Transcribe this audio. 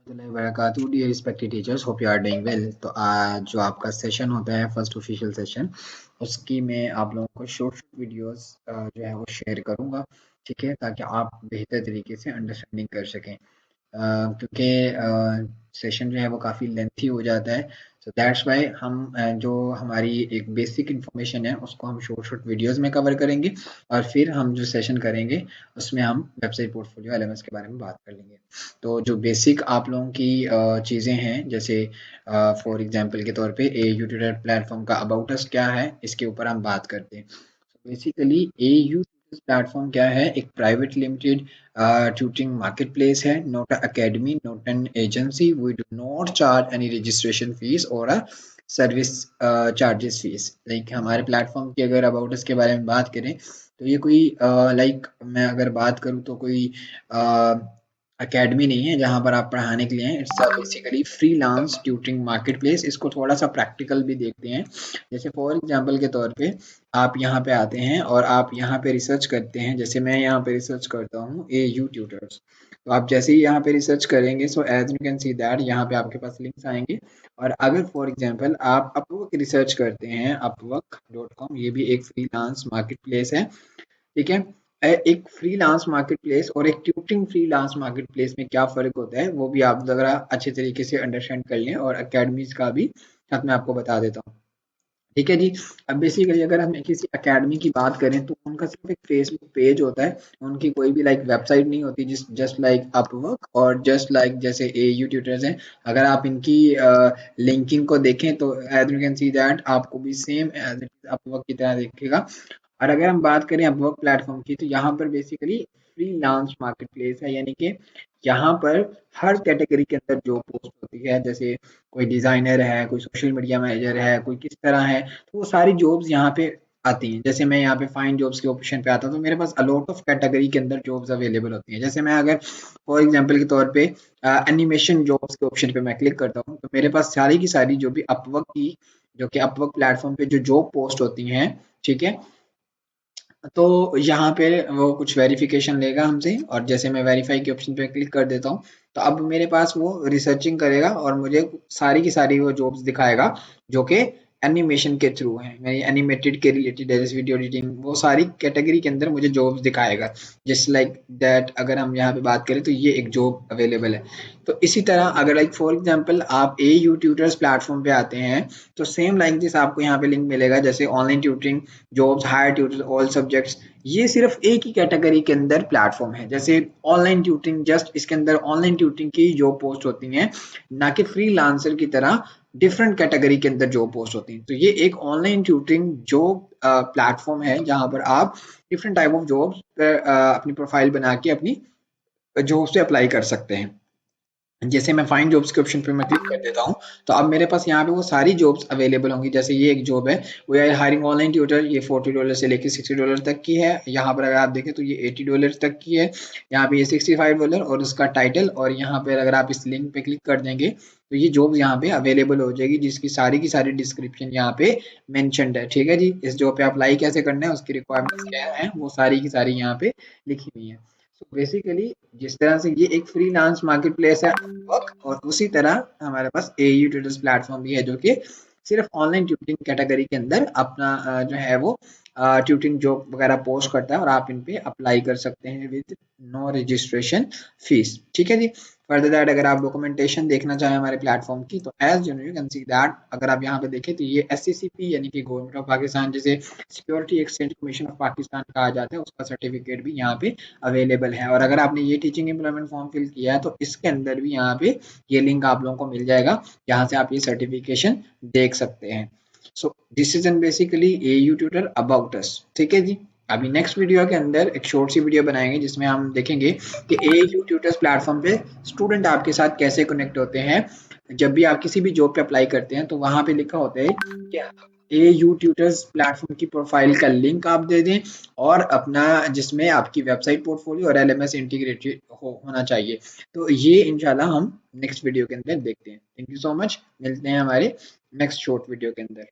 वरकू dear respected teachers, hope you are doing well. तो आज जो आपका सेशन होता है फर्स्ट ऑफिशियल सेशन, उसकी मैं आप लोगों को शॉर्ट वीडियोस जो है वो शेयर करूंगा, ठीक है, ताकि आप बेहतर तरीके से अंडरस्टैंडिंग कर सकें। क्योंकि सेशन जो है वो काफ़ी लेंथी हो जाता है, सो दैट्स वाई हम जो हमारी एक बेसिक इन्फॉर्मेशन है उसको हम शॉर्ट शॉर्ट वीडियोस में कवर करेंगे, और फिर हम जो सेशन करेंगे उसमें हम वेबसाइट पोर्टफोलियो एलएमएस के बारे में बात कर लेंगे। तो जो बेसिक आप लोगों की चीज़ें हैं, जैसे फॉर एग्जांपल के तौर पे ए यू ट्यूटर प्लेटफॉर्म का अबाउट अस क्या है, इसके ऊपर हम बात करते हैं। बेसिकली ए यू प्लेटफॉर्म क्या है? एक प्राइवेट लिमिटेड tutoring marketplace है, not an academy, not an agency. We do not charge any registration fees or a service charges fees. Like हमारे प्लेटफॉर्म की अगर अबाउट इसके बारे में बात करें, तो ये कोई लाइक मैं अगर बात करूँ तो कोई अकेडमी नहीं है जहाँ पर आप पढ़ाने के लिए हैं। It's basically freelance tutoring marketplace. इसको थोड़ा सा प्रैक्टिकल भी देखते हैं। जैसे फॉर एग्जांपल के तौर पे आप यहाँ पे आते हैं और आप यहाँ पे रिसर्च करते हैं। जैसे मैं यहाँ पे रिसर्च करता हूँ ए यू ट्यूटर्स, तो आप जैसे ही यहाँ पे रिसर्च करेंगे, so as you can see that यहाँ पे आपके पास लिंक्स आएंगे। और अगर फॉर एग्जांपल आप अपवर्क रिसर्च करते हैं, अपवर्क.com, ये भी एक फ्रीलांस मार्केट प्लेस है, ठीक है। एक फ्रीलांस मार्केट प्लेस और एक ट्यूटरिंग फ्रीलांस मार्केट प्लेस में क्या फ़र्क होता है, वो भी आप अगर अच्छे तरीके से अंडरस्टैंड कर लें, और अकेडमीज का भी साथ में आपको बता देता हूँ, ठीक है जी। अब बेसिकली अगर हम किसी अकेडमी की बात करें, तो उनका सिर्फ एक फेसबुक पेज होता है, उनकी कोई भी लाइक वेबसाइट नहीं होती, जिस जस्ट लाइक अपवर्क और जस्ट लाइक जैसे ए यू ट्यूटर्स हैं। अगर आप इनकी लिंकिंग को देखें तो as you can see that आपको भी सेम एज अपवर्क की तरह दिखेगा। और अगर हम बात करें अपवर्क प्लेटफॉर्म की, तो यहाँ पर बेसिकली फ्रीलांस मार्केट प्लेस है, यानी कि यहाँ पर हर कैटेगरी के अंदर जो पोस्ट होती है, जैसे कोई डिज़ाइनर है, कोई सोशल मीडिया मैनेजर है, कोई किस तरह है, तो वो सारी जॉब्स यहाँ पे आती हैं। जैसे मैं यहाँ पे फाइंड जॉब्स के ऑप्शन पे आता हूँ, तो मेरे पास अलॉट ऑफ कैटेगरी के अंदर जॉब्स अवेलेबल होती हैं। जैसे मैं अगर फॉर एग्जांपल के तौर पे एनिमेशन जॉब्स के ऑप्शन पे मैं क्लिक करता हूँ, तो मेरे पास सारी की सारी जो भी अपवर्क की, जो कि अपवर्क प्लेटफॉर्म पे जो जॉब पोस्ट होती हैं, ठीक है, तो यहाँ पे वो कुछ वेरिफिकेशन लेगा हमसे, और जैसे मैं वेरीफाई के ऑप्शन पे क्लिक कर देता हूँ, तो अब मेरे पास वो रिसर्चिंग करेगा और मुझे सारी की सारी वो जॉब्स दिखाएगा जो कि एनिमेशन के थ्रू हैं, मेरी एनिमेटेड के रिलेटेड है, जैसे वीडियो एडिटिंग, वो सारी कैटेगरी के अंदर मुझे जॉब्स दिखाएगा। जस्ट लाइक दैट अगर हम यहाँ पे बात करें, तो ये एक जॉब अवेलेबल है। तो इसी तरह अगर लाइक फॉर एग्जांपल आप ए यू ट्यूटर्स प्लेटफॉर्म पे आते हैं, तो सेम लाइक दिस आपको यहाँ पे लिंक मिलेगा, जैसे online tutoring jobs, hire tutor, all subjects. ये सिर्फ एक ही कैटेगरी के अंदर प्लेटफॉर्म है। जैसे ऑनलाइन ट्यूटरिंग, जस्ट इसके अंदर ऑनलाइन ट्यूटरिंग की जॉब पोस्ट होती हैं, ना कि फ्रीलांसर की तरह डिफरेंट कैटेगरी के अंदर जॉब पोस्ट होती हैं। तो ये एक ऑनलाइन ट्यूटरिंग जॉब प्लेटफॉर्म है, जहां पर आप डिफरेंट टाइप ऑफ जॉब्स पर अपनी प्रोफाइल बना के अपनी जॉब से अप्लाई कर सकते हैं। जैसे मैं फाइंड जॉब्स के ऑप्शन पे मैं क्लिक कर देता हूँ, तो अब मेरे पास यहाँ पे वो सारी जॉब्स अवेलेबल होंगी। जैसे ये एक जॉब है, वो है हायरिंग ऑनलाइन ट्यूटर, ये $40 से लेके $60 तक की है। यहाँ पर अगर आप देखें तो ये $80 तक की है, यहाँ पे ये $65 और उसका टाइटल, और यहाँ पर अगर आप इस लिंक पे क्लिक कर देंगे, तो ये जॉब यहाँ पे अवेलेबल हो जाएगी, जिसकी सारी की सारी डिस्क्रिप्शन यहाँ पे मेंशनड है, ठीक है जी। इस जॉब पे अप्लाई कैसे करना है, उसकी रिक्वायरमेंट्स क्या है, वो सारी की सारी यहाँ पे लिखी हुई है। सो बेसिकली जिस तरह से ये एक फ्रीलांस मार्केट प्लेस है वर्क, और उसी तरह हमारे पास एयू ट्यूटर्स प्लेटफॉर्म भी है, जो कि सिर्फ ऑनलाइन ट्यूटरिंग कैटेगरी के अंदर अपना जो है वो ट्यूटरिंग जॉब वगैरह पोस्ट करता है, और आप इन पे अप्लाई कर सकते हैं विद नो रजिस्ट्रेशन फीस, ठीक है जी। फर्दर दैट अगर आप डॉक्यूमेंटेशन देखना चाहें हमारे प्लेटफॉर्म की, तो as you can see that अगर आप यहाँ पे देखें, तो ये SCCP यानी कि गवर्नमेंट ऑफ पाकिस्तान, जिसे security exchange commission of Pakistan कहा जाता है, उसका सर्टिफिकेट भी यहाँ पे अवेलेबल है। और अगर आपने ये टीचिंग एम्प्लॉयमेंट फॉर्म फिल किया है, तो इसके अंदर भी यहाँ पे ये लिंक आप लोगों को मिल जाएगा, जहाँ से आप ये सर्टिफिकेशन देख सकते हैं। So this is an basically AU tutor about us, ठीक है जी। अभी नेक्स्ट वीडियो के अंदर एक शॉर्ट सी वीडियो बनाएंगे, जिसमें हम देखेंगे कि एयू ट्यूटर्स प्लेटफॉर्म पे स्टूडेंट आपके साथ कैसे कनेक्ट होते हैं। जब भी आप किसी भी जॉब पे अप्लाई करते हैं, तो वहां पे लिखा होता है कि एयू ट्यूटर्स प्लेटफॉर्म की प्रोफाइल का लिंक आप दे दें, और अपना जिसमें आपकी वेबसाइट पोर्टफोलियो और LMS इंटीग्रेटेड होना चाहिए। तो ये इंशाल्लाह हम नेक्स्ट वीडियो के अंदर देखते हैं। थैंक यू सो मच, मिलते हैं हमारे नेक्स्ट शॉर्ट वीडियो के अंदर।